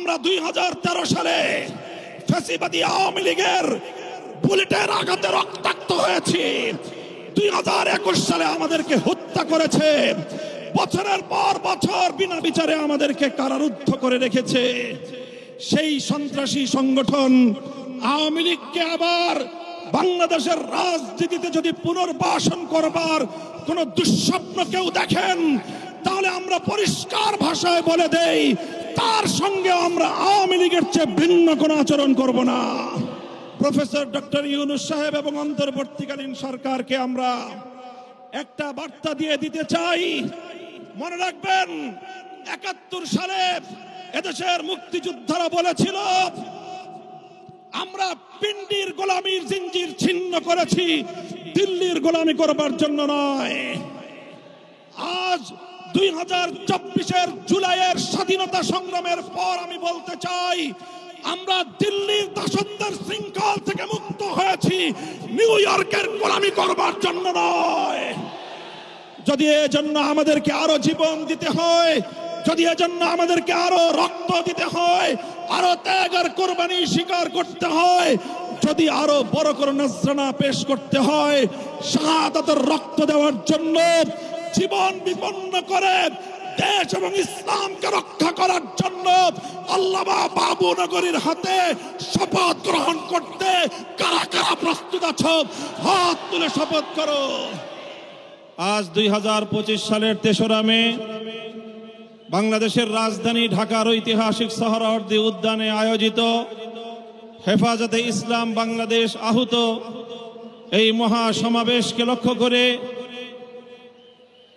আমরা 2013 সালে ফ্যাসিবাদী আওয়ামী লীগের বুলেটের আঘাতে রক্তাক্ত হয়েছি। 2021 সালে আমাদেরকে হত্যা করেছে, বছরের পর বছর বিনা বিচারে আমাদেরকে কারারুদ্ধ করে রেখেছে। সেই সন্ত্রাসী সংগঠন আওয়ামী লীগকে আবার বাংলাদেশের রাজনীতিতে যদি পুনর্বাসন করবার কোন দুঃস্বপ্ন কেউ দেখেন, তাহলে আমরা পরিষ্কার ভাষায় বলে দেই, তার সঙ্গে আমরা আওয়ামী লীগের চেয়ে ভিন্ন কোনো আচরণ করব না। প্রফেসর ডক্টর ইউনূস সাহেব এবং অন্তর্বর্তীকালীন সরকারকে আমরা একটা বার্তা দিয়ে দিতে চাই। মনে রাখবেন, 71 সালে এদেশের মুক্তিযোদ্ধারা বলেছিল, আমরা পিন্ডির গোলামীর জিঞ্জির ছিন্ন করেছি, দিল্লির গোলামি করবার জন্য নয়। আজ 2024-এর জুলাইয়ের স্বাধীনতা সংগ্রামের পর আমি বলতে চাই, আমরা দিল্লির দাসত্বের শৃঙ্খল থেকে মুক্ত হয়েছি, নিউ ইয়র্কের গোলামি করবার জন্য নয়। যদি এজন্য আমাদেরকে আরো জীবন দিতে হয়, যদি এজন্য আমাদেরকে আরো রক্ত দিতে হয়, আরো ত্যাগ আর কোরবানি স্বীকার করতে হয়, যদি আরো বড় করে নজরানা পেশ করতে হয়, শাহাদাতের রক্ত দেওয়ার জন্য জীবন বিপন্ন করে দেশ এবং ইসলামকে রক্ষা করার জন্য আল্লামা বাবু নগরীর হাতে শপথ গ্রহণ করতে কারা কারা প্রস্তুত আছো? হাত তুলে শপথ করো। আজ 2025 সালের 3রা মে বাংলাদেশের রাজধানী ঢাকার ঐতিহাসিক সোহরাওয়ার্দী উদ্যানে আয়োজিত হেফাজতে ইসলাম বাংলাদেশ আহুত এই মহা সমাবেশকে লক্ষ্য করে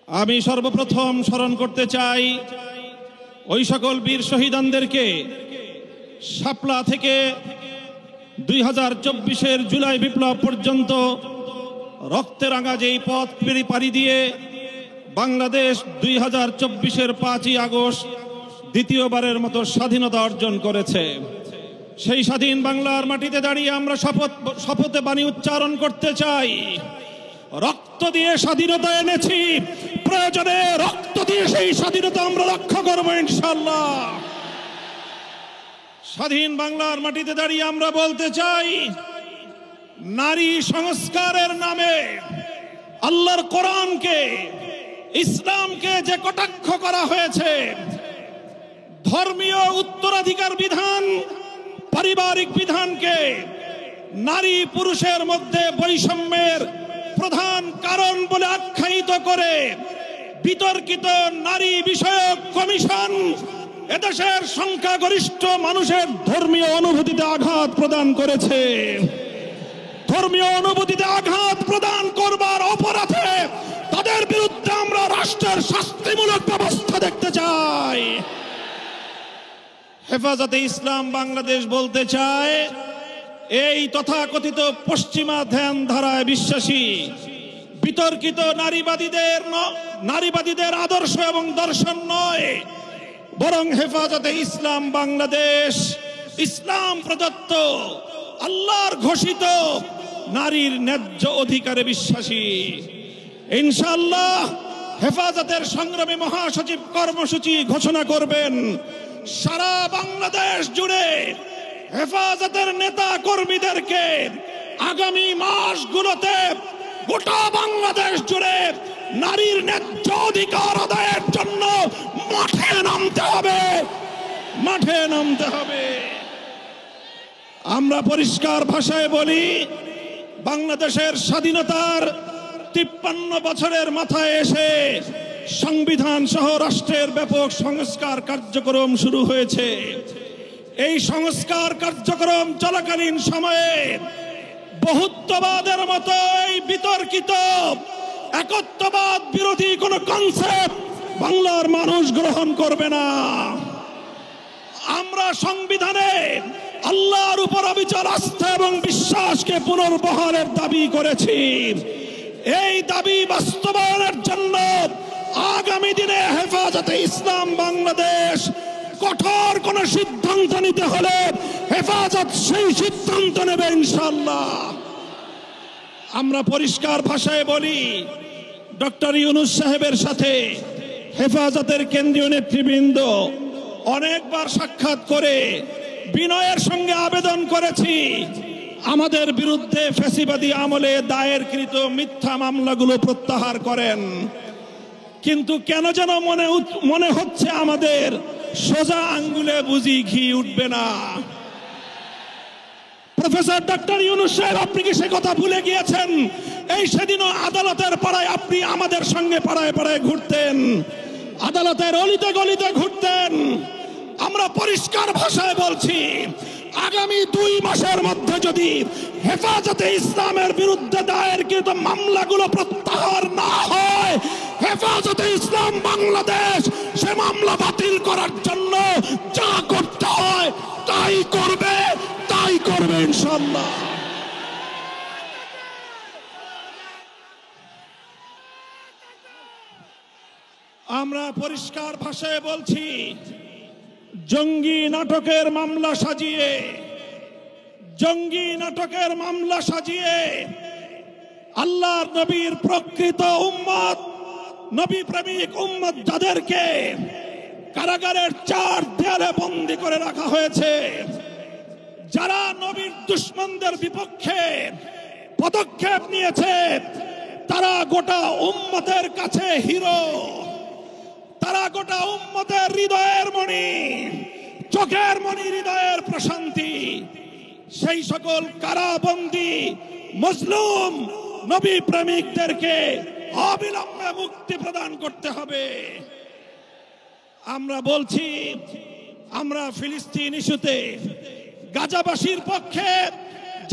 আমি সর্বপ্রথম স্মরণ করতে চাই ওই সকল বীর শহীদানদেরকে। শাপলা থেকে 2024-এর জুলাই বিপ্লব পর্যন্ত রক্তে রাঙা যেই পথ পাড়ি দিয়ে বাংলাদেশ 2024-এর 5ই আগস্ট দ্বিতীয়বারের মতো স্বাধীনতা অর্জন করেছে। সেই স্বাধীন বাংলার মাটিতে দাঁড়িয়ে আমরা শপথে বাণী উচ্চারণ করতে চাই, রক্ত দিয়ে স্বাধীনতা এনেছি, প্রয়োজনে রক্ত দিয়ে সেই স্বাধীনতা আমরা রক্ষা করবো ইনশাআল্লাহ। স্বাধীন বাংলার মাটিতে দাঁড়িয়ে আমরা বলতে চাই, নারী সংস্কারের নামে আল্লাহর কোরআনকে, ইসলামকে যে কটাক্ষ করা হয়েছে, ধর্মীয় উত্তরাধিকার বিধান, পারিবারিক বিধানকে নারী পুরুষের মধ্যে বৈষম্যের প্রধান কারণ বলে আখ্যায়িত করে বিতর্কিত নারী বিষয়ক কমিশন এদেশের সংখ্যাগরিষ্ঠ মানুষের ধর্মীয় অনুভূতিতে আঘাত প্রদান করেছে। ধর্মীয় অনুভূতিতে আঘাত প্রদান করবার অপরাধে তাদের বিরুদ্ধে আমরা রাষ্ট্রের শাস্তিমূলক ব্যবস্থা দেখতে চাই। হেফাজতে ইসলাম বাংলাদেশ বলতে চায়, এই তথাকথিত পশ্চিমা ধ্যান ধারায় বিশ্বাসী বিতর্কিত নারীবাদীদের আদর্শ এবং দর্শন নয়, বরং হেফাজতে ইসলাম বাংলাদেশ ইসলাম প্রদত্ত আল্লাহর ঘোষিত নারীর ন্যায্য অধিকারে বিশ্বাসী। ইনশাআল্লাহ হেফাজতের সংগ্রামী মহাসচিব কর্মসূচি ঘোষণা করবেন। সারা বাংলাদেশ জুড়ে হেফাজতের নেতা কর্মীদেরকে আগামী মাসগুলোতে গোটা বাংলাদেশ জুড়ে নারীর ন্যায্য অধিকার আদায়ের জন্য মাঠে নামতে হবে, মাঠে নামতে হবে। আমরা পরিষ্কার ভাষায় বলি, বাংলাদেশের স্বাধীনতার 53 বছরের মাথায় এসে সংবিধান সহ রাষ্ট্রের ব্যাপক সংস্কার কার্যক্রম শুরু হয়েছে। এই সংস্কার কার্যক্রম চলাকালীন সময়ে বহুত্ববাদের মতো এই বিতর্কিত একত্ববাদ বিরোধী কোন কনসেপ্ট বাংলার মানুষ গ্রহণ করবে না। আমরা সংবিধানে আল্লাহর উপর অবিচল আস্থা এবং বিশ্বাসকে পুনর্বহালের দাবি করেছি। এই দাবি বাস্তবায়নের জন্য আগামী দিনে হেফাজতে ইসলাম বাংলাদেশ কঠোর কোন সিদ্ধান্ত নিতে হলে হেফাজত সেই সিদ্ধান্ত নেবে ইনশাআল্লাহ। আমরা পরিষ্কার ভাষায় বলি, ডক্টর ইউনূস সাহেবের সাথে হেফাজতের কেন্দ্রীয় নেতৃবৃন্দ অনেকবার সাক্ষাৎ করে বিনয়ের সঙ্গে আবেদন করেছি আমাদের বিরুদ্ধে ফ্যাসিবাদী আমলে দায়েরকৃত মিথ্যা মামলাগুলো প্রত্যাহার করেন, কিন্তু কেন যেন মনে হচ্ছে আমাদের সোজা আঙ্গুলে বুঝি ঘি উঠবে না। প্রফেসর ডক্টর ইউনূস সাহেব, আপনি কি সে কথা ভুলে গিয়েছেন? এই সেদিনও আদালতের পাড়ায় আপনি আমাদের সঙ্গে পাড়ায় পাড়ায় ঘুরতেন, আদালতের অলিতে গলিতে ঘুরতেন। আমরা পরিষ্কার ভাষায় বলছি, আগামী 2 মাসের মধ্যে যদি হেফাজতে ইসলামের বিরুদ্ধে দায়েরকৃত মামলাগুলো প্রত্যাহার না হয়, হেফাজতে ইসলাম বাংলাদেশ সে মামলা বাতিল করার জন্য যা করতে হয় তাই করবে ইনশাআল্লাহ। আমরা পরিষ্কার ভাষায় বলছি, জঙ্গি নাটকের মামলা সাজিয়ে আল্লাহর নবীর প্রকৃত উম্মত, নবী প্রেমিক উম্মত যাদেরকে কারাগারের 4 দেয়ালে বন্দী করে রাখা হয়েছে, যারা নবীর দুশমনদের বিপক্ষে পদক্ষেপ নিয়েছে, তারা গোটা উম্মতের কাছে হিরো, তারা গোটা উম্মতের হৃদয়ের মণি, চোখের মণি, হৃদয়ের প্রশান্তি। সেই সকল কারাবন্দী মজলুম নবী প্রেমিকদেরকে অবিলম্বে মুক্তি প্রদান করতে হবে। আমরা বলছি, আমরা ফিলিস্তিন ইস্যুতে গাজাবাসীর পক্ষে,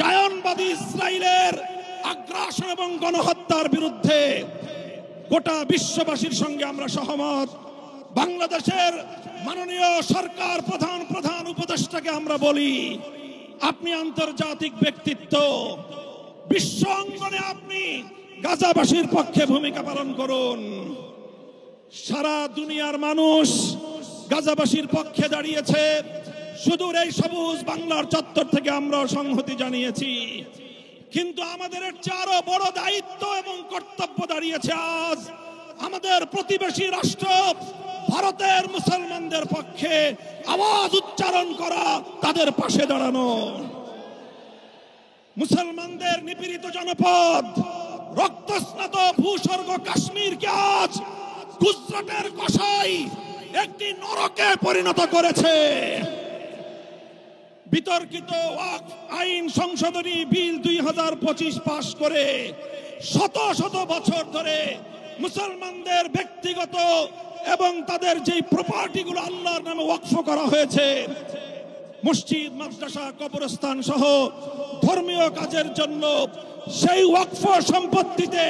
জায়নবাদী ইসরায়েলের আগ্রাসন এবং গণহত্যার বিরুদ্ধে গোটা বিশ্ববাসীর সঙ্গে আমরা সহমত। বাংলাদেশের মাননীয় সরকার প্রধান উপদেষ্টাকে আমরা বলি, আপনি আন্তর্জাতিক ব্যক্তিত্ব, বিশ্ব অঙ্গনে আপনি গাজাবাসীর পক্ষে ভূমিকা পালন করুন। সারা দুনিয়ার মানুষ গাজাবাসীর পক্ষে দাঁড়িয়েছে, সুদূর এই সবুজ বাংলার চত্বর থেকে আমরা সংহতি জানিয়েছি, কিন্তু আমাদের এর চেয়ে বড় দায়িত্ব এবং কর্তব্য দাঁড়িয়েছে আজ আমাদের প্রতিবেশী রাষ্ট্র ভারতের মুসলমানদের পক্ষে আওয়াজ উচ্চারণ করা, তাদের পাশে দাঁড়ানো। মুসলমানদের নিপীড়িত জনপদ, রক্তস্নাত ভূস্বর্গ কাশ্মীরকে আজ গুজরাটের কসাই একটি নরকে পরিণত করেছে। বিতর্কিত ওয়াকফ আইন সংশোধনী বিল 2025 পাশ করে শত শত বছর ধরে মুসলমানদের ব্যক্তিগত এবং তাদের যে প্রপার্টিগুলো আল্লাহর নামে ওয়াকফ করা হয়েছে, মসজিদ, মাদ্রাসা, কবরস্থান সহ ধর্মীয় কাজের জন্য, সেই ওয়াকফ সম্পত্তিতে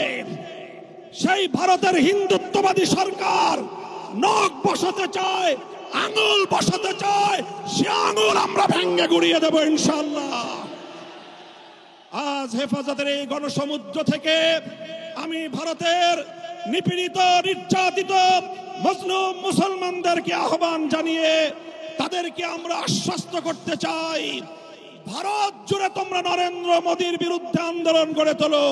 সেই ভারতের হিন্দুত্ববাদী সরকার নখ বসাতে চায়, আঙুল বসাতে চায়, সে আঙুল আমরা ভেঙে গুড়িয়ে দেব ইনশাআল্লাহ। আজ হেফাজতের এই গণসমুদ্র থেকে আমি ভারতের নিপীড়িত, নির্যাতিত মুসলিম মুসলমানদেরকে আহ্বান জানিয়ে তাদেরকে আমরা আশ্বস্ত করতে চাই, ভারত জুড়ে তোমরা নরেন্দ্র মোদীর বিরুদ্ধে আন্দোলন গড়ে তোলো।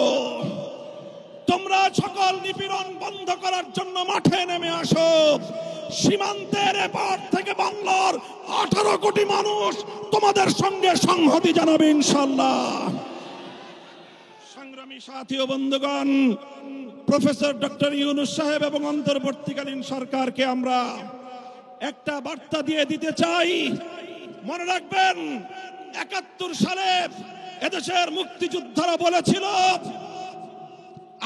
তোমরা সকল নিপীড়ন বন্ধ করার জন্য মাঠে নেমে আসো। সীমান্তের এপার থেকে বাংলার 18 কোটি মানুষ তোমাদের সঙ্গে সংহতি জানাবে ইনশাআল্লাহ। সংগ্রামী সাথী ও বন্ধুগণ, প্রফেসর ডক্টর ইউনূস সাহেব এবং অন্তর্বর্তীকালীন সরকারকে আমরা একটা বার্তা দিয়ে দিতে চাই। মনে রাখবেন, 71 সালে এদেশের মুক্তিযোদ্ধারা বলেছিল,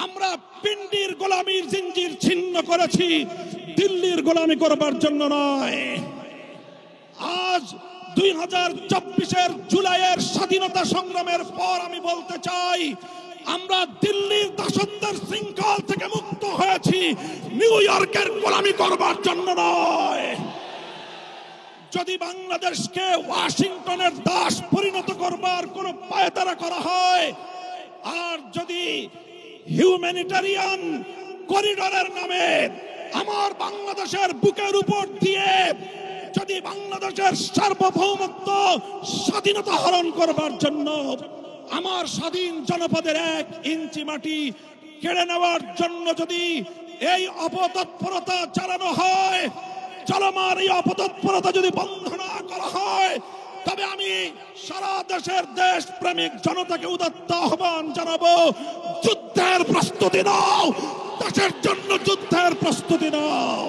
আমরা পিন্ডির গোলামীর জিঞ্জির ছিন্ন করেছি, দিল্লির গোলামি করবার জন্য নয়। আজ 2024-এর জুলাইয়ের স্বাধীনতা সংগ্রামের পর আমি বলতে চাই, আমরা দিল্লির দাসত্বের শৃঙ্খল থেকে মুক্ত হয়েছি, নিউ ইয়র্কের গোলামি করবার জন্য নয়। যদি বাংলাদেশকে ওয়াশিংটনের দাস পরিণত করবার কোন পায়তারা করা হয়, আর যদি হিউম্যানিটারিয়ান করিডোরের নামে আমার বাংলাদেশের বুকের উপর দিয়ে যদি বাংলাদেশের সার্বভৌমত্ব, স্বাধীনতা হরণ করবার জন্য, আমার স্বাধীন জনপদের 1 ইঞ্চি মাটি কেড়ে নেওয়ার জন্য যদি এই অপতৎপরতা চালানো হয়, চলমান এই অপতৎপরতা যদি বন্ধ না করা হয়, তবে আমি সারা দেশের দেশপ্রেমিক জনতাকে উদাত্ত আহ্বান জানাবো, যুদ্ধের প্রস্তুতি নাও, দেশের জন্য যুদ্ধের প্রস্তুতি নাও।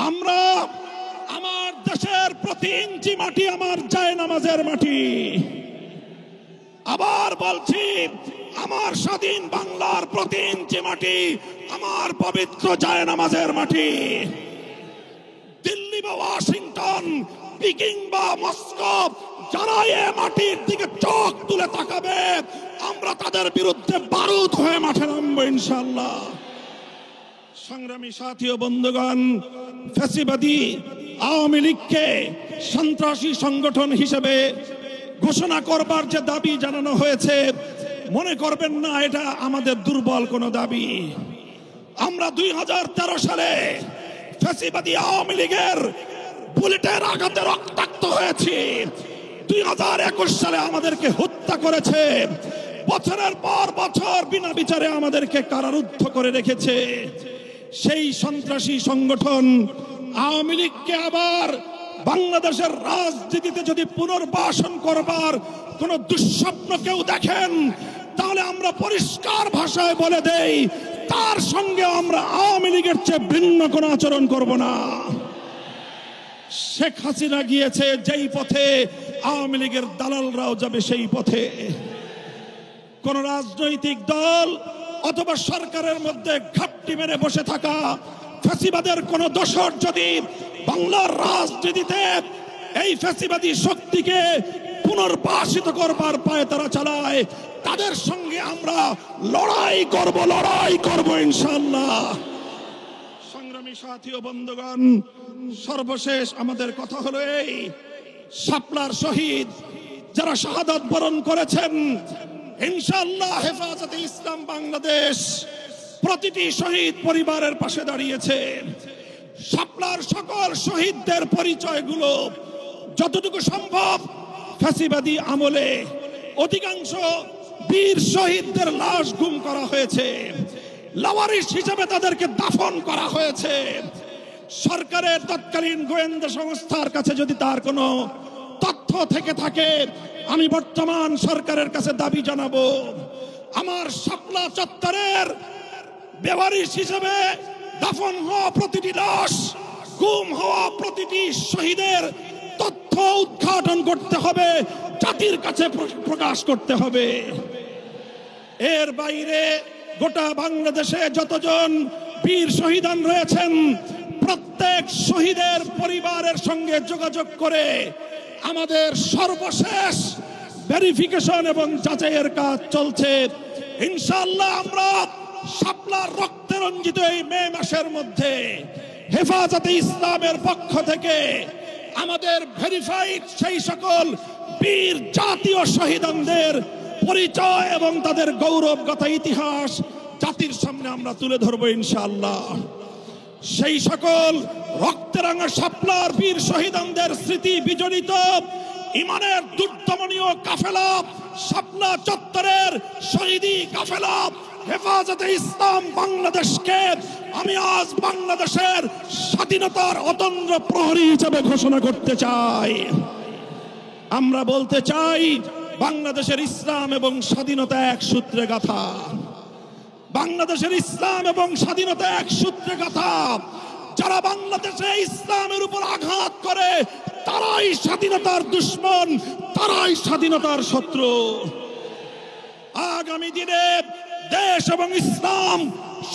আমরা আমার দেশের প্রতি ইঞ্চি মাটি আমার জায়নামাজের মাটি। আবার বলছি, আমার স্বাধীন বাংলার প্রতি ইঞ্চি মাটি আমার পবিত্র জায়নামাজের মাটি। দিল্লি বা ওয়াশিংটন, পিকিং বা মস্কো, যারা এ মাটির দিকে চোখ তুলে তাকাবে, আমরা তাদের বিরুদ্ধে বারুদ হয়ে মাঠে নামবো ইনশাআল্লাহ। সংগ্রামী সাথী ও বন্ধুগণ, ফ্যাসিবাদী আওয়ামী লীগকে সন্ত্রাসী সংগঠন হিসেবে ঘোষণা করবার যে দাবি জানানো হয়েছে, মনে করবেন না এটা আমাদের দুর্বল কোনো দাবি। আমরা 2013 সালে ফ্যাসিবাদী আওয়ামী লীগের বুলেটের আঘাতে রক্তাক্ত হয়েছি। 2021 সালে আমাদেরকে হত্যা করেছে, বছরের পর বছর বিনা বিচারে আমাদেরকে কারারুদ্ধ করে রেখেছে। সেই সন্ত্রাসী সংগঠন আওয়ামী লীগকে আবার বাংলাদেশের রাজনীতিতে যদি পুনর্বাসন করবার কোন দুঃস্বপ্ন কেউ দেখেন, তাহলে আমরা পরিষ্কার ভাষায় বলে দেই, তার সঙ্গে আমরা আওয়ামী লীগের চেয়ে ভিন্ন কোনো আচরণ করব না। শেখ হাসিনা গিয়েছে যেই পথে, আওয়ামী লীগের দালালরাও যাবে সেই পথে। কোন রাজনৈতিক দল অথবা সরকারের মধ্যে ঘাপটি মেরে বসে থাকা ফ্যাসিবাদের কোন দোসর যদি বাংলার রাজনীতিতে এই ফ্যাসিবাদী শক্তিকে পুনর্বাসিত করবার পায়ে তারা চালায়, তাদের সঙ্গে আমরা লড়াই করব ইনশাআল্লাহ। সংগ্রামী সাথী ও বন্ধুগণ, সর্বশেষ আমাদের কথা হলো এই, শাপলার শহীদ যারা শাহাদাত বরণ করেছেন, ইনশাআল্লাহ হেফাজতে ইসলাম বাংলাদেশ প্রতিটি শহীদ পরিবারের পাশে দাঁড়িয়েছে। শাপলার সকল শহীদদের পরিচয়গুলো যতটুকু সম্ভব ফ্যাসিবাদী আমলে অধিকাংশ বীর শহীদদের লাশ গুম করা হয়েছে, লাওয়ারিশ হিসেবে তাদেরকে দাফন করা হয়েছে। সরকারের তৎকালীন গোয়েন্দা সংস্থার কাছে যদি তার কোনো তথ্য থেকে থাকে, আমি বর্তমান সরকারের কাছে দাবি জানাবো, আমার শাপলা চত্বরের বেওয়ারিশ হিসেবে দাফন হওয়া প্রতিটি লাশ, গুম হওয়া প্রতিটি শহীদের তথ্য উদ্ঘাটন করতে হবে, জাতির কাছে প্রকাশ করতে হবে। এর বাইরে গোটা বাংলাদেশে যতজন বীর শহীদান রয়েছেন, প্রত্যেক শহীদের পরিবারের সঙ্গে যোগাযোগ করে আমাদের সর্বশেষ ভেরিফিকেশন এবং যাচাইয়ের কাজ চলছে। ইনশাআল্লাহ আমরা শাপলার রক্তে রঞ্জিত এই মে মাসের মধ্যে হেফাজতে ইসলামের পক্ষ থেকে আমাদের ভেরিফাইড সেই সকল বীর জাতীয় শহীদানদের পরিচয় এবং তাদের গৌরবগাথা ইতিহাস জাতির সামনে আমরা তুলে ধরবো ইনশাআল্লাহ। সেই সকল রক্তরাঙা শাপলার বীর শহীদানদের স্মৃতি বিজড়িত ইমানের দুর্দমনীয় কাফেলা, শাপলা চত্বরের শহীদি কাফেলা হেফাজতে ইসলাম বাংলাদেশকে আমি আজ বাংলাদেশের স্বাধীনতার অতন্দ্র প্রহরী হিসেবে ঘোষণা করতে চাই। আমরা বলতে চাই, বাংলাদেশের ইসলাম এবং স্বাধীনতা এক সূত্রে গাথা। বাংলাদেশের ইসলাম এবং স্বাধীনতা এক সূত্রে গাথা। যারা বাংলাদেশে ইসলামের উপর আঘাত করে, তারাই স্বাধীনতার দুশ্মন, তারাই স্বাধীনতার শত্রু। আগামী দিনে দেশ এবং ইসলাম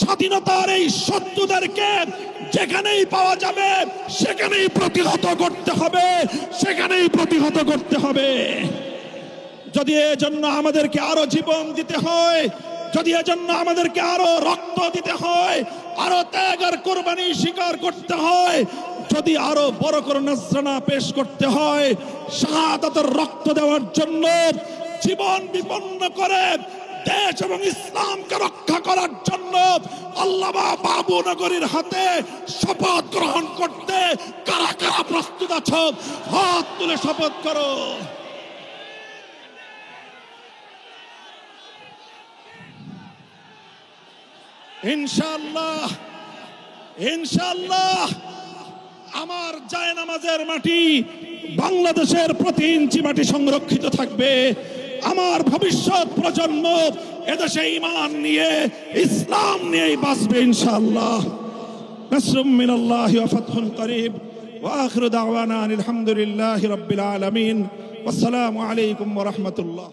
স্বাধীনতার এই শত্রুদেরকে যেখানেই পাওয়া যাবে সেখানেই প্রতিহত করতে হবে, সেখানেই প্রতিহত করতে হবে। যদি এজন্য আমাদেরকে আরো জীবন দিতে হয়, যদি এজন্য আমাদেরকে আরো রক্ত দিতে হয়, আরো ত্যাগ আর কোরবানি স্বীকার করতে হয়, যদি আরো বড় করে নজরানা পেশ করতে হয়, শাহাদাতের রক্ত দেওয়ার জন্য জীবন বিপন্ন করে দেশ এবং ইসলামকে রক্ষা করার জন্য আল্লামা বাবু নগরীর হাতে শপথ গ্রহণ করতে কারা কারা প্রস্তুত আছো? হাত তুলে শপথ করো। ইনশাআল্লাহ ইনশাআল্লাহ আমার জায়নামাজের মাটি বাংলাদেশের প্রতি ইঞ্চি মাটি সংরক্ষিত থাকবে। আমার ভবিষ্যৎ প্রজন্ম এদেশে ঈমান নিয়ে ইসলাম নিয়েই বাঁচবে ইনশাআল্লাহ। নাসরুম মিনাল্লাহি ওয়া ফাতহুন করিব ওয়া আখিরু দাওয়ানা আলহামদুলিল্লাহি রাব্বিল আলামিন। ওয়াসসালামু আলাইকুম ওয়া রাহমাতুল্লাহ।